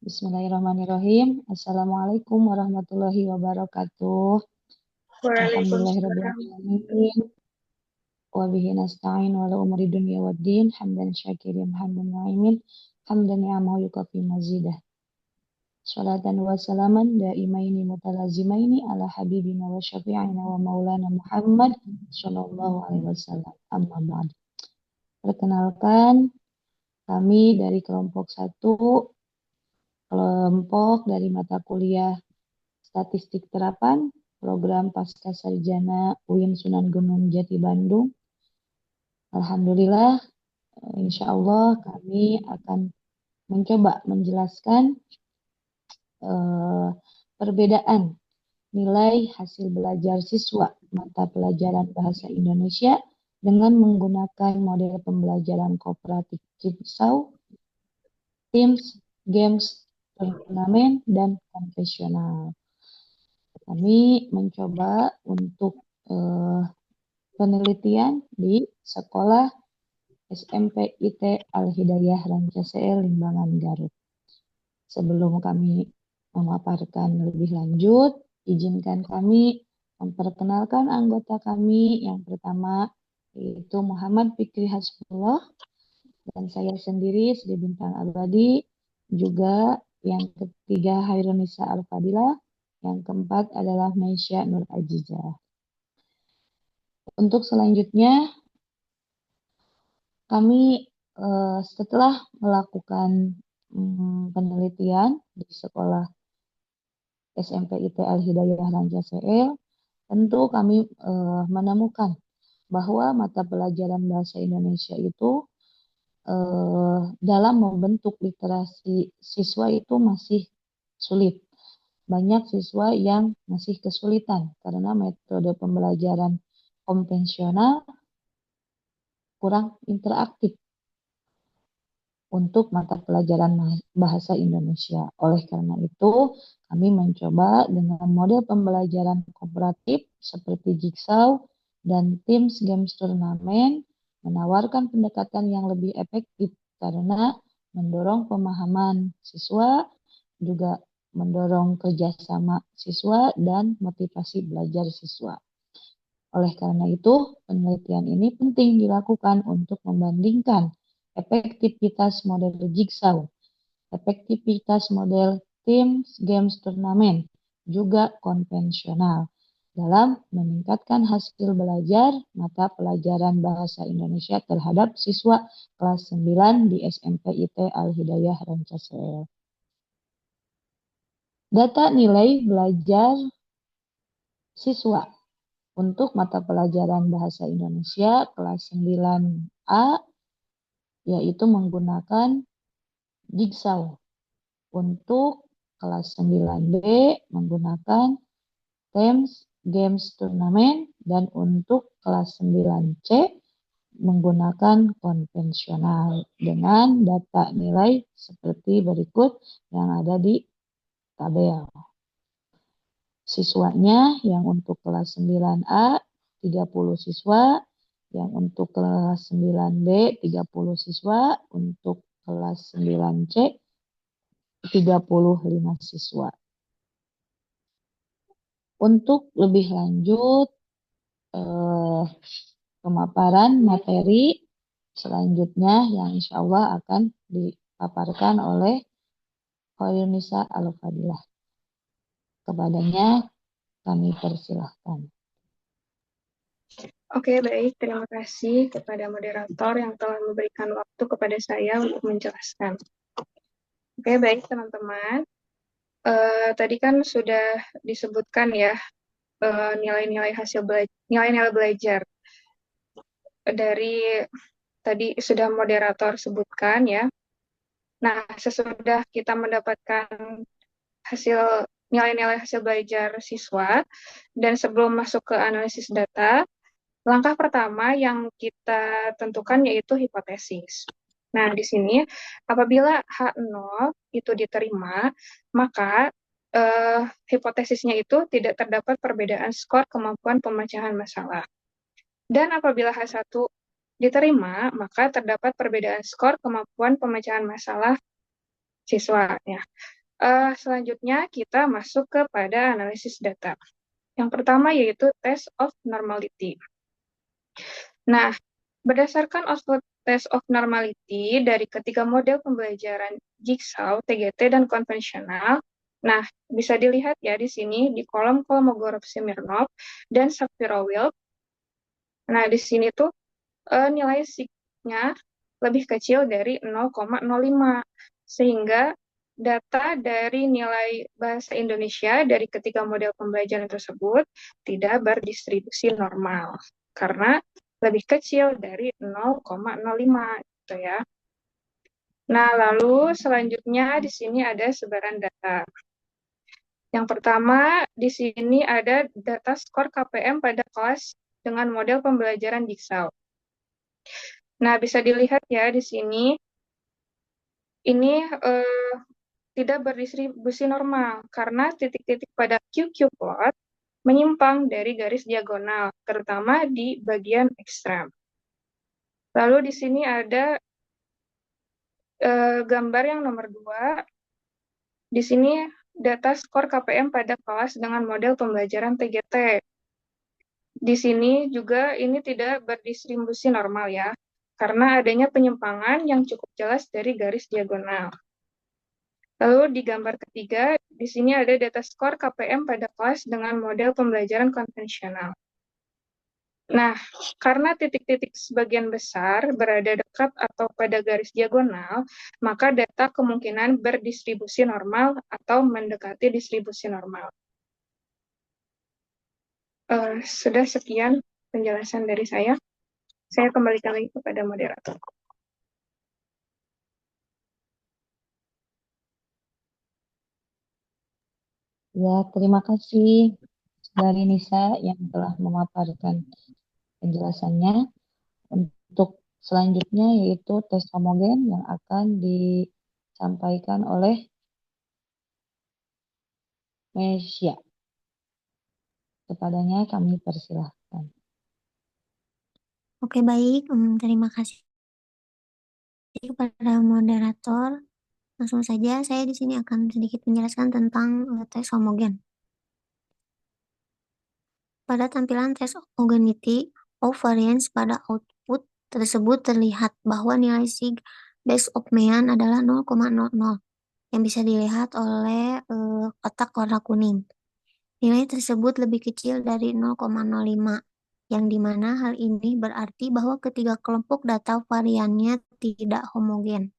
Bismillahirrahmanirrahim. Assalamualaikum warahmatullahi wabarakatuh. Waalaikumsalam. Alhamdulillahirrabbilalamin. Wa bihi nasta'in wa la umuri dunya waddin. Hamdan syakirin, hamdan na'imin. Hamdan ni'amahu yukafi mazidah. Salatan wa salaman daimaini mutalazimaini ala habibina wa syafi'ina wa maulana Muhammad sallallahu alaihi wasallam. Amma ba'd. Perkenalkan, kami dari kelompok 1, kelompok dari mata kuliah Statistik Terapan, Program Pasca Sarjana UIN Sunan Gunung Jati Bandung. Alhamdulillah, insya Allah kami akan mencoba menjelaskan perbedaan nilai hasil belajar siswa mata pelajaran Bahasa Indonesia dengan menggunakan model pembelajaran kooperatif Jigsaw, Teams, Games, Turnamen, dan konvensional. Kami mencoba untuk penelitian di sekolah SMP IT Al-Hidayah Rancaseel, Limbangan, Garut. Sebelum kami memaparkan lebih lanjut, izinkan kami memperkenalkan anggota kami. Yang pertama yaitu Muhammad Fikri Hasbullah, dan saya sendiri Sri Bintang Abadi. Juga yang ketiga Hairunisa Al-Fadilah. Yang keempat adalah Maisya Nur Ajizah. Untuk selanjutnya, kami setelah melakukan penelitian di sekolah SMP IT Al-Hidayah Rancaseel, tentu kami menemukan bahwa mata pelajaran Bahasa Indonesia itu dalam membentuk literasi siswa itu masih sulit. Banyak siswa yang masih kesulitan karena metode pembelajaran konvensional kurang interaktif untuk mata pelajaran Bahasa Indonesia. Oleh karena itu, kami mencoba dengan model pembelajaran kooperatif seperti Jigsaw dan Teams Games Turnamen menawarkan pendekatan yang lebih efektif karena mendorong pemahaman siswa, juga mendorong kerjasama siswa dan motivasi belajar siswa. Oleh karena itu, penelitian ini penting dilakukan untuk membandingkan efektivitas model Jigsaw, efektivitas model Teams Games Turnamen, juga konvensional dalam meningkatkan hasil belajar mata pelajaran Bahasa Indonesia terhadap siswa kelas 9 di SMP IT Al-Hidayah Rancaseel. Data nilai belajar siswa untuk mata pelajaran Bahasa Indonesia kelas 9A yaitu menggunakan Jigsaw. Untuk kelas 9B menggunakan Teams Games Turnamen, dan untuk kelas 9C menggunakan konvensional dengan data nilai seperti berikut yang ada di tabel. Siswanya yang untuk kelas 9A 30 siswa, yang untuk kelas 9B 30 siswa, untuk kelas 9C 35 siswa. Untuk lebih lanjut pemaparan materi selanjutnya yang insya Allah akan dipaparkan oleh Hairunisa Al-Fadilah. Kepadanya kami persilahkan. Oke, baik. Terima kasih kepada moderator yang telah memberikan waktu kepada saya untuk menjelaskan. Oke, baik teman-teman. Tadi kan sudah disebutkan ya nilai-nilai nilai-nilai belajar dari tadi sudah moderator sebutkan ya. Nah, sesudah kita mendapatkan nilai-nilai hasil belajar siswa dan sebelum masuk ke analisis data, langkah pertama yang kita tentukan yaitu hipotesis. Nah, di sini apabila H0 itu diterima, maka hipotesisnya itu tidak terdapat perbedaan skor kemampuan pemecahan masalah. Dan apabila H1 diterima, maka terdapat perbedaan skor kemampuan pemecahan masalah siswa. Ya. Selanjutnya kita masuk kepada analisis data. Yang pertama yaitu test of normality. Nah, berdasarkan output test of normality dari ketiga model pembelajaran Jigsaw, TGT, dan konvensional, nah bisa dilihat ya di sini di kolom Kolmogorov-Smirnov dan Shapiro-Wilk. Nah, di sini tuh nilai sigma lebih kecil dari 0,05, sehingga data dari nilai bahasa Indonesia dari ketiga model pembelajaran tersebut tidak berdistribusi normal karena lebih kecil dari 0,05 gitu ya. Nah, lalu selanjutnya di sini ada sebaran data. Yang pertama, di sini ada data skor KPM pada kelas dengan model pembelajaran Jigsaw. Nah, bisa dilihat ya di sini, ini tidak berdistribusi normal karena titik-titik pada QQ plot menyimpang dari garis diagonal, terutama di bagian ekstrem. Lalu di sini ada gambar yang nomor 2. Di sini data skor KPM pada kelas dengan model pembelajaran TGT. Di sini juga ini tidak berdistribusi normal ya, karena adanya penyimpangan yang cukup jelas dari garis diagonal. Lalu di gambar ketiga, di sini ada data skor KPM pada kelas dengan model pembelajaran konvensional. Nah, karena titik-titik sebagian besar berada dekat atau pada garis diagonal, maka data kemungkinan berdistribusi normal atau mendekati distribusi normal. Sudah sekian penjelasan dari saya. Saya kembalikan lagi kepada moderator. Ya, terima kasih dari Nisa yang telah memaparkan penjelasannya. Untuk selanjutnya yaitu tes homogen yang akan disampaikan oleh Mesia. Kepadanya kami persilahkan. Oke, baik. Terima kasih kepada moderator. Langsung saja, saya di sini akan sedikit menjelaskan tentang tes homogen. Pada tampilan tes homogeneity of variance pada output tersebut terlihat bahwa nilai sig base of mean adalah 0,00 yang bisa dilihat oleh kotak warna kuning. Nilai tersebut lebih kecil dari 0,05, yang dimana hal ini berarti bahwa ketiga kelompok data variannya tidak homogen.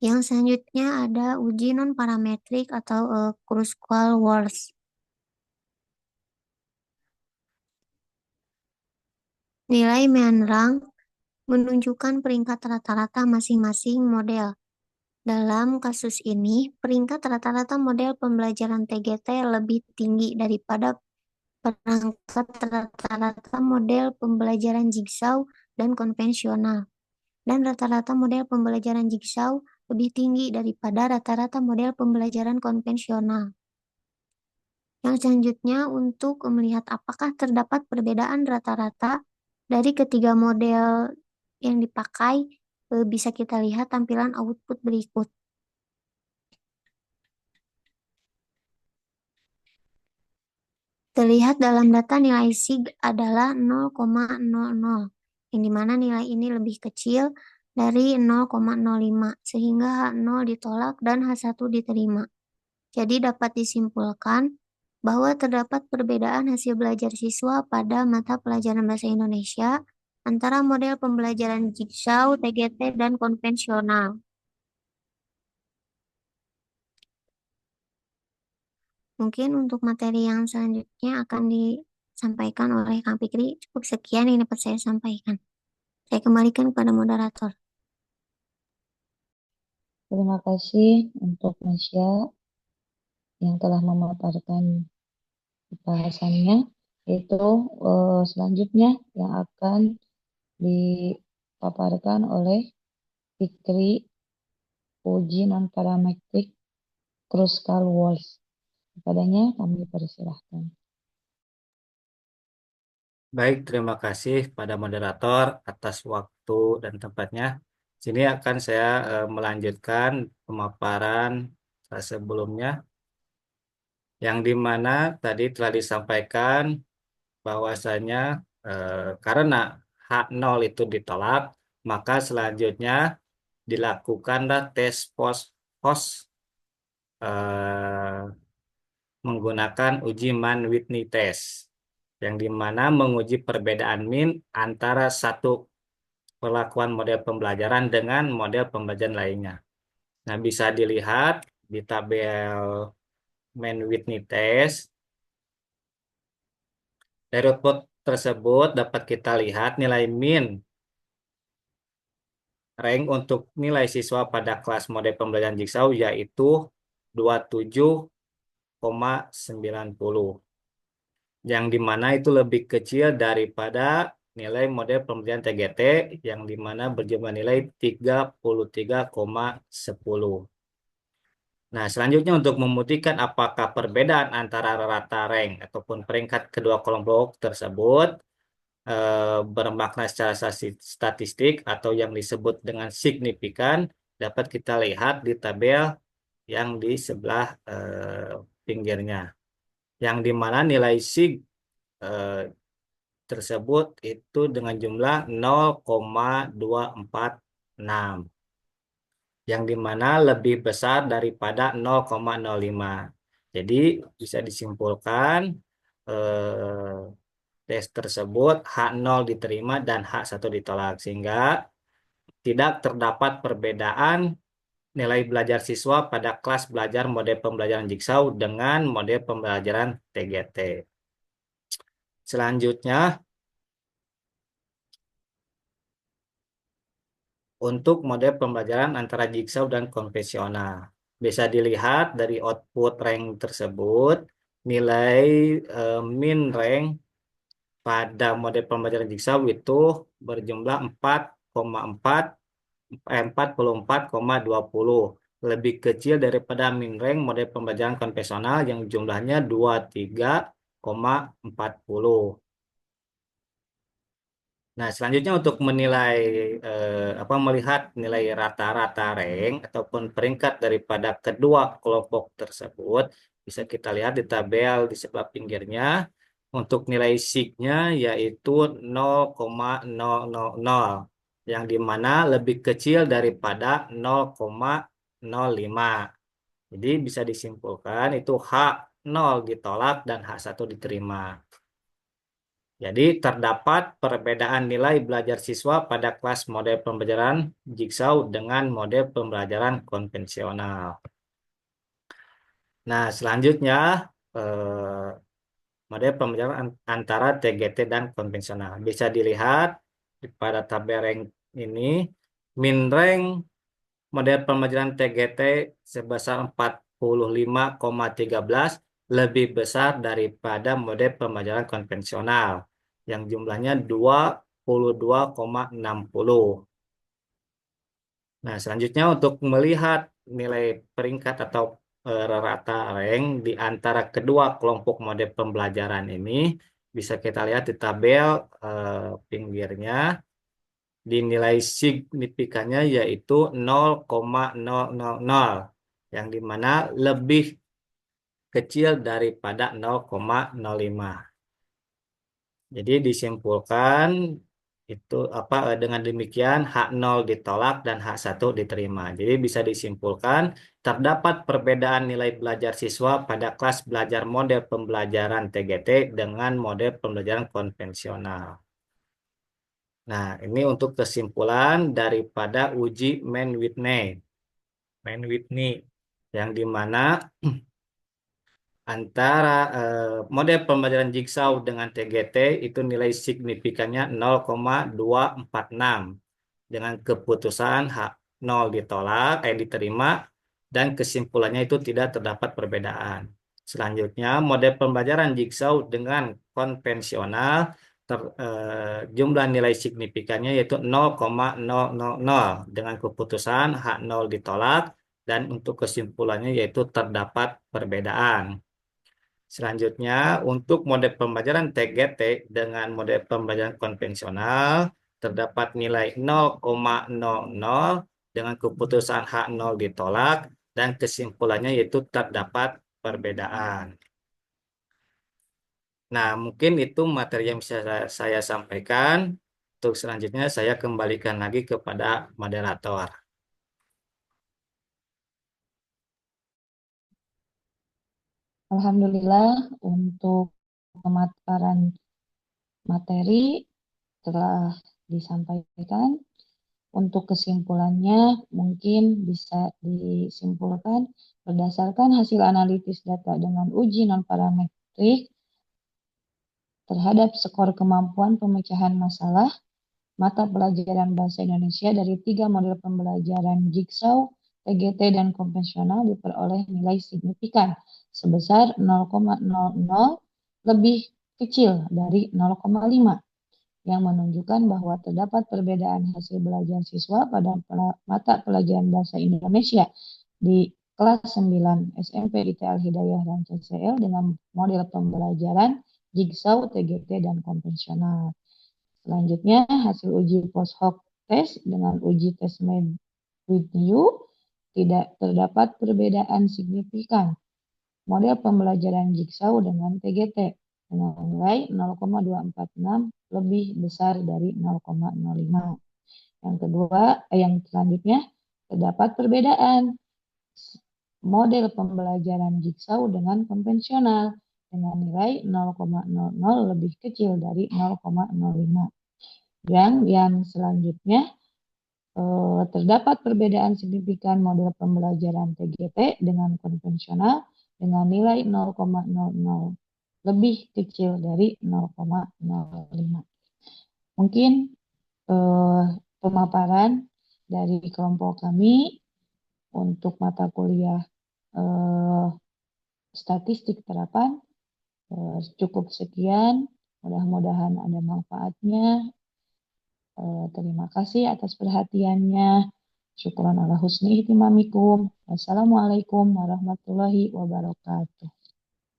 Yang selanjutnya ada uji non-parametrik atau Kruskal-Walsh. Nilai mean rank menunjukkan peringkat rata-rata masing-masing model. Dalam kasus ini, peringkat rata-rata model pembelajaran TGT lebih tinggi daripada perangkat rata-rata model pembelajaran Jigsaw dan konvensional. Dan rata-rata model pembelajaran Jigsaw lebih tinggi daripada rata-rata model pembelajaran konvensional. Yang selanjutnya untuk melihat apakah terdapat perbedaan rata-rata dari ketiga model yang dipakai, bisa kita lihat tampilan output berikut. Terlihat dalam data nilai sig adalah 0,00, yang dimana nilai ini lebih kecil dari 0,05, sehingga H0 ditolak dan H1 diterima. Jadi dapat disimpulkan bahwa terdapat perbedaan hasil belajar siswa pada mata pelajaran bahasa Indonesia antara model pembelajaran Jigsaw, TGT, dan konvensional. Mungkin untuk materi yang selanjutnya akan disampaikan oleh Kang Fikri. Cukup sekian yang dapat saya sampaikan. Saya kembalikan kepada moderator. Terima kasih untuk Mesia yang telah memaparkan bahasannya. Itu selanjutnya yang akan dipaparkan oleh Fikri, uji non-parametrik Kruskal-Walsh. Kepadanya kami persilahkan. Baik, terima kasih pada moderator atas waktu dan tempatnya. Sini akan saya melanjutkan pemaparan sebelumnya, yang dimana tadi telah disampaikan bahwasanya karena H0 itu ditolak, maka selanjutnya dilakukanlah tes post eh, menggunakan uji Mann-Whitney test, yang dimana menguji perbedaan min antara satu perlakuan model pembelajaran dengan model pembelajaran lainnya. Nah, bisa dilihat di tabel Mann-Whitney test. Dari output tersebut dapat kita lihat nilai min rank untuk nilai siswa pada kelas model pembelajaran Jigsaw yaitu 27,90, yang dimana itu lebih kecil daripada nilai model pembelajaran TGT yang dimana berjumlah nilai 33,10. Nah, selanjutnya untuk membuktikan apakah perbedaan antara rata rank ataupun peringkat kedua kelompok tersebut bermakna secara statistik atau yang disebut dengan signifikan, dapat kita lihat di tabel yang di sebelah pinggirnya, yang dimana nilai sig eh, tersebut itu dengan jumlah 0,246, yang dimana lebih besar daripada 0,05. Jadi bisa disimpulkan tes tersebut H0 diterima dan H1 ditolak, sehingga tidak terdapat perbedaan nilai belajar siswa pada kelas belajar model pembelajaran Jigsaw dengan model pembelajaran TGT. Selanjutnya, untuk model pembelajaran antara Jigsaw dan konvensional, bisa dilihat dari output rank tersebut, nilai min rank pada model pembelajaran Jigsaw itu berjumlah 44,20, lebih kecil daripada min rank model pembelajaran konvensional yang jumlahnya 23,40. Nah, selanjutnya untuk menilai melihat nilai rata-rata rank ataupun peringkat daripada kedua kelompok tersebut, bisa kita lihat di tabel di sebelah pinggirnya. Untuk nilai sig-nya yaitu 0,000, yang dimana lebih kecil daripada 0,05. Jadi bisa disimpulkan itu H0 ditolak dan H1 diterima. Jadi terdapat perbedaan nilai belajar siswa pada kelas model pembelajaran Jigsaw dengan model pembelajaran konvensional. Nah, selanjutnya eh, model pembelajaran antara TGT dan konvensional. Bisa dilihat pada tabel rank ini, min rank model pembelajaran TGT sebesar 45,13 lebih besar daripada model pembelajaran konvensional yang jumlahnya 22,60. Nah, selanjutnya untuk melihat nilai peringkat atau rata rank di antara kedua kelompok model pembelajaran ini, bisa kita lihat di tabel pinggirnya, dinilai signifikannya yaitu 0,000, yang dimana lebih kecil daripada 0,05. Jadi disimpulkan itu dengan demikian H0 ditolak dan H1 diterima. Jadi bisa disimpulkan terdapat perbedaan nilai belajar siswa pada kelas belajar model pembelajaran TGT dengan model pembelajaran konvensional. Nah, ini untuk kesimpulan daripada uji Mann-Whitney, yang dimana antara model pembelajaran Jigsaw dengan TGT itu nilai signifikannya 0,246, dengan keputusan H0 diterima dan kesimpulannya itu tidak terdapat perbedaan. Selanjutnya, model pembelajaran Jigsaw dengan konvensional jumlah nilai signifikannya yaitu 0,000 dengan keputusan H0 ditolak dan untuk kesimpulannya yaitu terdapat perbedaan. Selanjutnya, untuk model pembelajaran TGT dengan model pembelajaran konvensional, terdapat nilai 0,00 dengan keputusan H0 ditolak dan kesimpulannya yaitu terdapat perbedaan. Nah, mungkin itu materi yang bisa saya sampaikan. Untuk selanjutnya saya kembalikan lagi kepada moderator. Alhamdulillah untuk pemaparan materi telah disampaikan. Untuk kesimpulannya mungkin bisa disimpulkan berdasarkan hasil analisis data dengan uji non-parametrik terhadap skor kemampuan pemecahan masalah mata pelajaran bahasa Indonesia dari 3 model pembelajaran Jigsaw, TGT, dan konvensional diperoleh nilai signifikan sebesar 0,00 lebih kecil dari 0,5 yang menunjukkan bahwa terdapat perbedaan hasil belajar siswa pada mata pelajaran bahasa Indonesia di kelas 9 SMP IT Al-Hidayah dan CCL dengan model pembelajaran Jigsaw, TGT, dan konvensional. Selanjutnya, hasil uji post hoc test dengan uji tes review tidak terdapat perbedaan signifikan. Model pembelajaran Jigsaw dengan TGT dengan nilai 0,246 lebih besar dari 0,05. Yang selanjutnya terdapat perbedaan model pembelajaran Jigsaw dengan konvensional dengan nilai 0,00 lebih kecil dari 0,05. Yang selanjutnya terdapat perbedaan signifikan model pembelajaran TGT dengan konvensional dengan nilai 0,00 lebih kecil dari 0,05. Mungkin pemaparan dari kelompok kami untuk mata kuliah statistik terapan cukup sekian. Mudah-mudahan ada manfaatnya. Terima kasih atas perhatiannya. Syukran ala husni ihtimamikum. Wassalamualaikum warahmatullahi wabarakatuh.